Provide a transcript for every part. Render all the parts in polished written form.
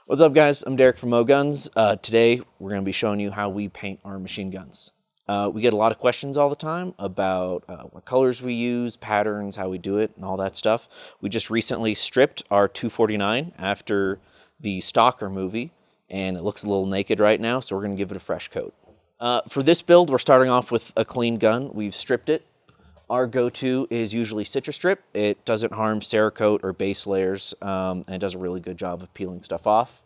What's up, guys? I'm Derek from Mo Guns. Today we're going to be showing you how we paint our machine guns. We get a lot of questions all the time about what colors we use, patterns, how we do it, and all that stuff. We just recently stripped our 249 after the Stalker movie, and it looks a little naked right now, so we're going to give it a fresh coat. For this build, we're starting off with a clean gun. We've stripped it. Our go-to is usually Citrus Strip. It doesn't harm Cerakote or base layers, and it does a really good job of peeling stuff off.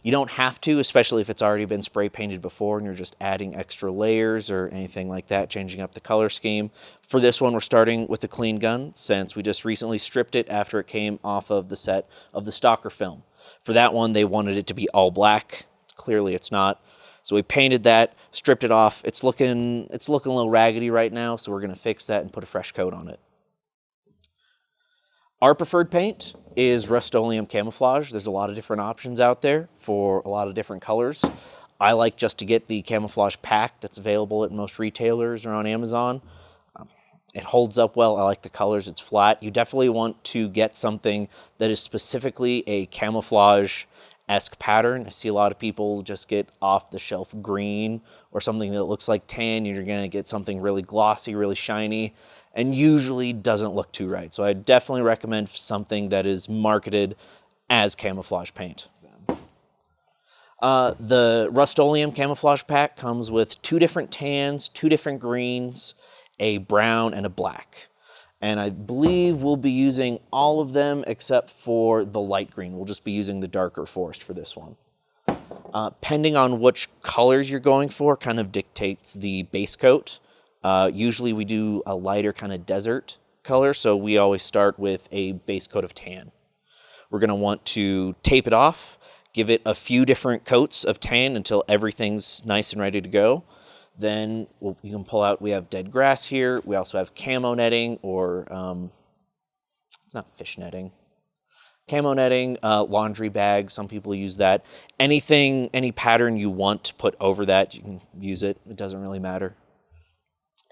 You don't have to, especially if it's already been spray painted before and you're just adding extra layers or anything like that, changing up the color scheme. For this one, we're starting with a clean gun since we just recently stripped it after it came off of the set of the Stalker film. For that one, they wanted it to be all black. Clearly, it's not. So we painted that, stripped it off. It's looking a little raggedy right now, so we're going to fix that and put a fresh coat on it. Our preferred paint is Rust-Oleum Camouflage. There's a lot of different options out there for a lot of different colors. I like just to get the camouflage pack that's available at most retailers or on Amazon. It holds up well. I like the colors. It's flat. You definitely want to get something that is specifically a camouflage-esque pattern. I see a lot of people just get off-the-shelf green or something that looks like tan, and you're going to get something really glossy, really shiny, and usually doesn't look too right. So I definitely recommend something that is marketed as camouflage paint. The Rust-Oleum Camouflage Pack comes with 2 different tans, 2 different greens, a brown, and a black. And I believe we'll be using all of them except for the light green. We'll just be using the darker forest for this one. Depending on which colors you're going for kind of dictates the base coat. Usually we do a lighter kind of desert color, so we always start with a base coat of tan. We're going to want to tape it off, give it a few different coats of tan until everything's nice and ready to go. Then you can pull out, we have dead grass here. We also have camo netting or, it's not fish netting. Camo netting, laundry bag, some people use that. Anything, any pattern you want to put over that, you can use it. It doesn't really matter.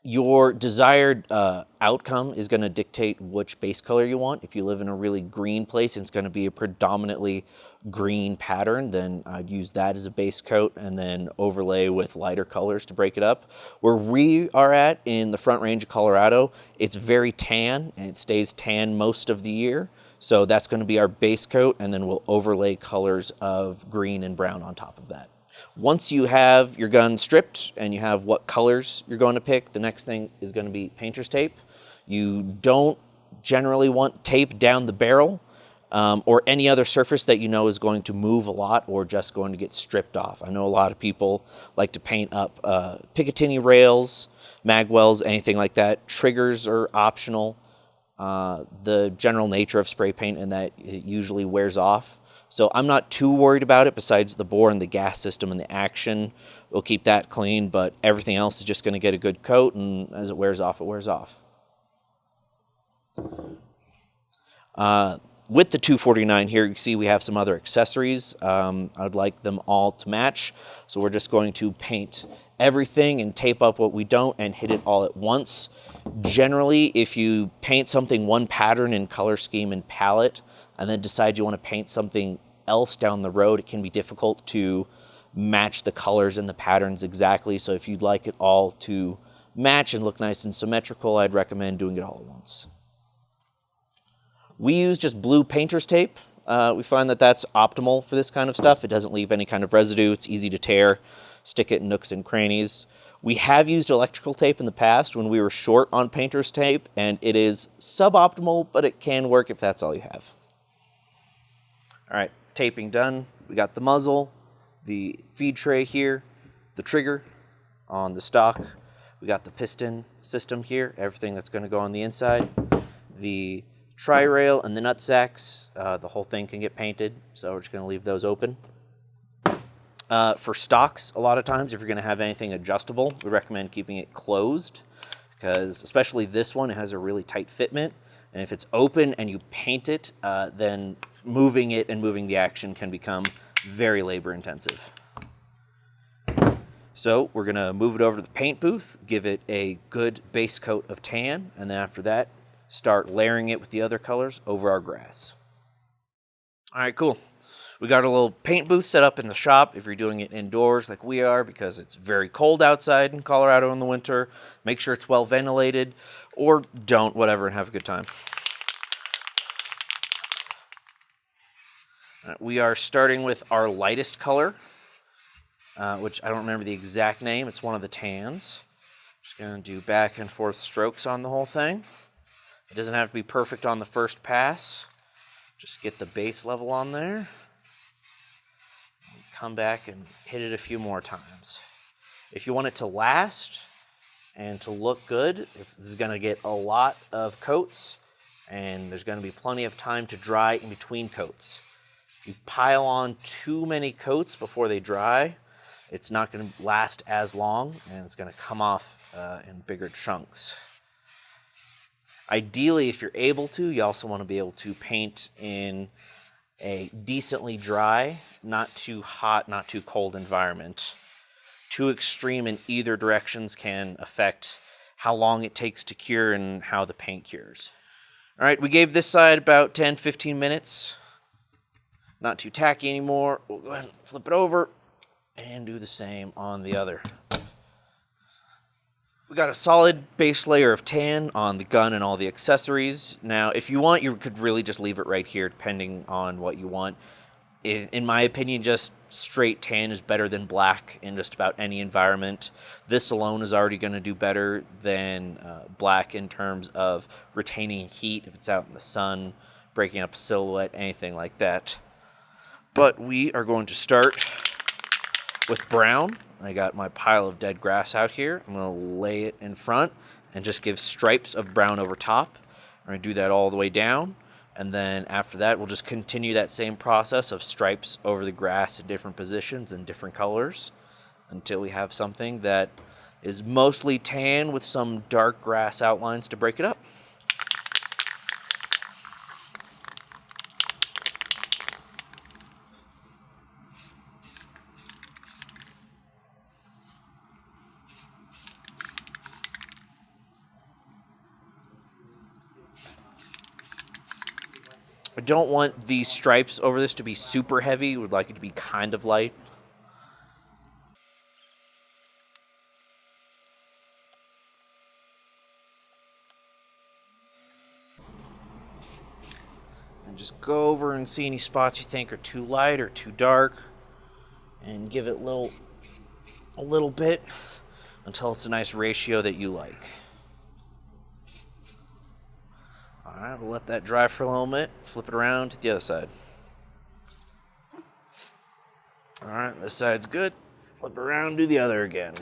Your desired outcome is going to dictate which base color you want. If you live in a really green place and it's going to be a predominantly green pattern, then I'd use that as a base coat and then overlay with lighter colors to break it up. Where we are at in the Front Range of Colorado, it's very tan and it stays tan most of the year. So that's going to be our base coat, and then we'll overlay colors of green and brown on top of that. Once you have your gun stripped and you have what colors you're going to pick, the next thing is going to be painter's tape. You don't generally want tape down the barrel or any other surface that you know is going to move a lot or just going to get stripped off. I know a lot of people like to paint up Picatinny rails, magwells, anything like that. Triggers are optional. The general nature of spray paint in that it usually wears off. So I'm not too worried about it besides the bore and the gas system and the action. We'll keep that clean, but everything else is just going to get a good coat, and as it wears off, it wears off. With the 249 here, you can see we have some other accessories. I'd like them all to match, so we're just going to paint everything and tape up what we don't and hit it all at once. Generally, if you paint something one pattern in color scheme and palette, and then decide you want to paint something else down the road, it can be difficult to match the colors and the patterns exactly. So if you'd like it all to match and look nice and symmetrical, I'd recommend doing it all at once. We use just blue painter's tape. We find that that's optimal for this kind of stuff. It doesn't leave any kind of residue. It's easy to tear, stick it in nooks and crannies. We have used electrical tape in the past when we were short on painter's tape, and it is suboptimal, but it can work if that's all you have. All right, taping done. We got the muzzle, the feed tray here, the trigger on the stock. We got the piston system here, everything that's going to go on the inside. The tri-rail and the nut sacks, the whole thing can get painted, so we're just going to leave those open. For stocks, a lot of times, if you're going to have anything adjustable, we recommend keeping it closed because especially this one, it has a really tight fitment. And if it's open and you paint it, then moving it and moving the action can become very labor intensive. So we're going to move it over to the paint booth, give it a good base coat of tan, and then after that, start layering it with the other colors over our grass. All right, cool. We got a little paint booth set up in the shop if you're doing it indoors like we are, because it's very cold outside in Colorado in the winter. Make sure it's well ventilated, or don't, whatever, and have a good time. We are starting with our lightest color, which I don't remember the exact name. It's one of the tans. Just going to do back and forth strokes on the whole thing. It doesn't have to be perfect on the first pass. Just get the base level on there. Come back and hit it a few more times. If you want it to last and to look good, this is going to get a lot of coats, and there's going to be plenty of time to dry in between coats. If you pile on too many coats before they dry, it's not going to last as long, and it's going to come off in bigger chunks. Ideally, if you're able to, you also want to be able to paint in a decently dry, not too hot, not too cold environment. Too extreme in either directions can affect how long it takes to cure and how the paint cures. All right, we gave this side about 10-15 minutes. Not too tacky anymore. We'll go ahead and flip it over and do the same on the other. We got a solid base layer of tan on the gun and all the accessories. Now, if you want, you could really just leave it right here, depending on what you want. In my opinion, just straight tan is better than black in just about any environment. This alone is already going to do better than black in terms of retaining heat if it's out in the sun, breaking up a silhouette, anything like that. But we are going to start with brown. I got my pile of dead grass out here. I'm going to lay it in front and just give stripes of brown over top. I'm going to do that all the way down. And then after that, we'll just continue that same process of stripes over the grass in different positions and different colors until we have something that is mostly tan with some dark grass outlines to break it up. I don't want these stripes over this to be super heavy. Would like it to be kind of light. And just go over and see any spots you think are too light or too dark, and give it a little bit until it's a nice ratio that you like. All right, we'll let that dry for a little bit. Flip it around to the other side. All right, this side's good. Flip it around, do the other again.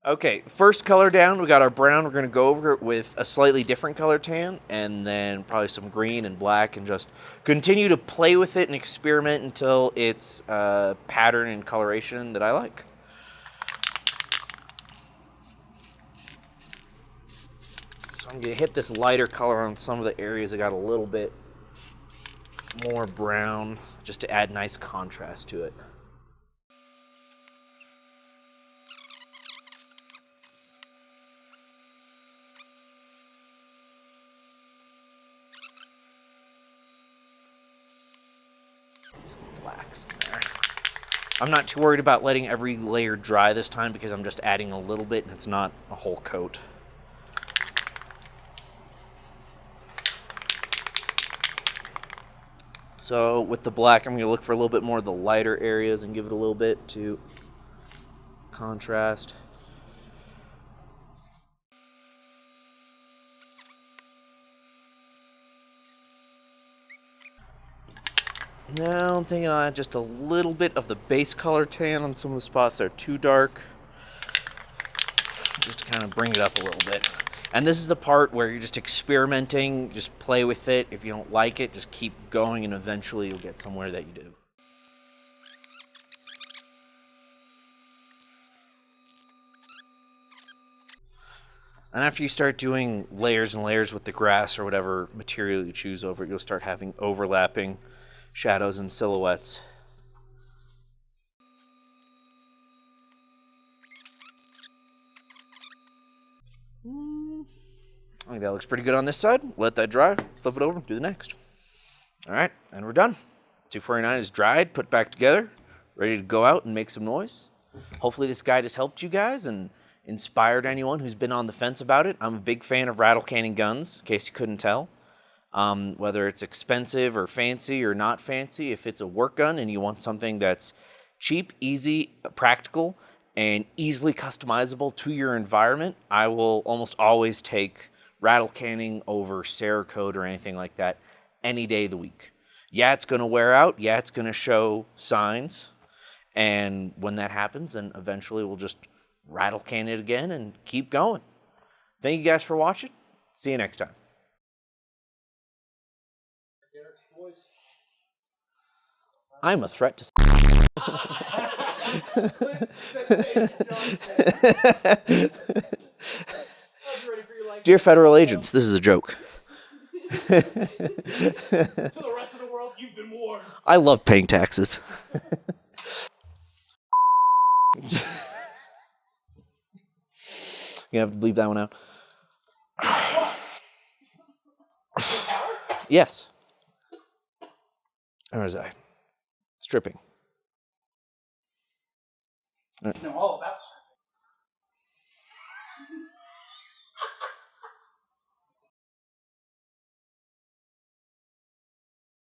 Okay, first color down, we got our brown. We're going to go over it with a slightly different color tan, and then probably some green and black, and just continue to play with it and experiment until it's a pattern and coloration that I like. So I'm going to hit this lighter color on some of the areas that got a little bit more brown, just to add nice contrast to it. Some blacks in there. I'm not too worried about letting every layer dry this time because I'm just adding a little bit and it's not a whole coat. So with the black, I'm going to look for a little bit more of the lighter areas and give it a little bit to contrast. Now I'm thinking I'll add just a little bit of the base color tan on some of the spots that are too dark, just to kind of bring it up a little bit. And this is the part where you're just experimenting, just play with it. If you don't like it, just keep going and eventually you'll get somewhere that you do. And after you start doing layers and layers with the grass or whatever material you choose over it, you'll start having overlapping shadows and silhouettes. I think that looks pretty good on this side. Let that dry, flip it over, do the next. All right, and we're done. 249 is dried, put back together, ready to go out and make some noise. Hopefully this guide has helped you guys and inspired anyone who's been on the fence about it. I'm a big fan of rattle canning guns, in case you couldn't tell. Whether it's expensive or fancy or not fancy, if it's a work gun and you want something that's cheap, easy, practical, and easily customizable to your environment, I will almost always take rattle canning over Cerakote or anything like that any day of the week. Yeah, it's going to wear out. Yeah, it's going to show signs. And when that happens, then eventually we'll just rattle can it again and keep going. Thank you guys for watching. See you next time. I'm a threat to... Dear federal agents, this is a joke. To the rest of the world, you've been warned. I love paying taxes. You have to bleep that one out. Yes. Or was I? Stripping. Know all about